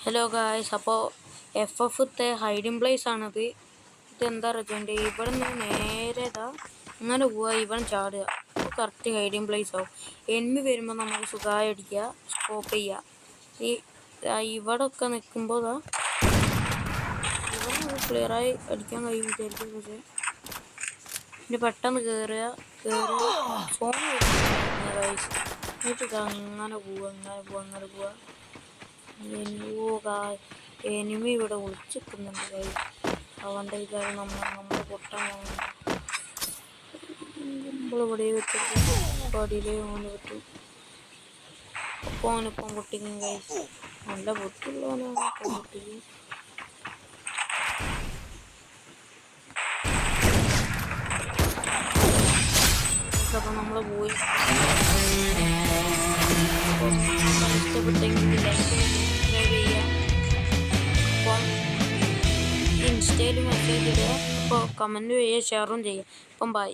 Hello guys, അപ്പോൾ FF hiding place ആണത്. ഇതെന്താ റെജൻഡ്, ഇവിടെ നിന്ന് നേരെ അങ്ങനെ പോവുക, ഇവിടെ ചാടുക. അപ്പോൾ കറക്റ്റ് ഹൈഡിങ് പ്ലേസ് ആവും. എനിമി വരുമ്പോൾ നമുക്ക് സുഖമായി അടിക്കുക, സ്കോപ്പ് ചെയ്യുക. ഇവിടെ ഒക്കെ നിൽക്കുമ്പോൾ ഇവിടെ നമുക്ക് ക്ലിയറായി അടിക്കാൻ കഴിയും വിചാരിക്കും. പക്ഷേ ഇനി പെട്ടെന്ന് കയറുക ഫോൺ ഗൈസ്. എന്നിട്ട് അങ്ങനെ പോവുക. എനിമി ഇവിടെ ഒളിച്ചിരിക്കുന്നുണ്ട് കൈ. അവൻ്റെ വിചാരം നമ്മൾ പൊട്ടാൻ നമ്മളിവിടെ വെച്ചിട്ട് പടിയിലേ ഓന് കിട്ടും. അപ്പോൾ ഓനിപ്പം പൊട്ടിക്കും കൈ. നല്ല പൊട്ടുള്ളവനാണ് ഇപ്പം പൊട്ടിക്കും. അപ്പോൾ നമ്മൾ പോയി ഇഷ്ടപ്പെട്ടെങ്കിൽ ലൈക്ക് സബ്സ്ക്രൈബ് ചെയ്യുക. അപ്പം ഇൻസ്റ്റയിൽ മെസ്സേജ് ഇടുക. അപ്പോൾ കമൻറ്റ് ചെയ്യുക, ഷെയറും ചെയ്യുക. അപ്പം ബൈ.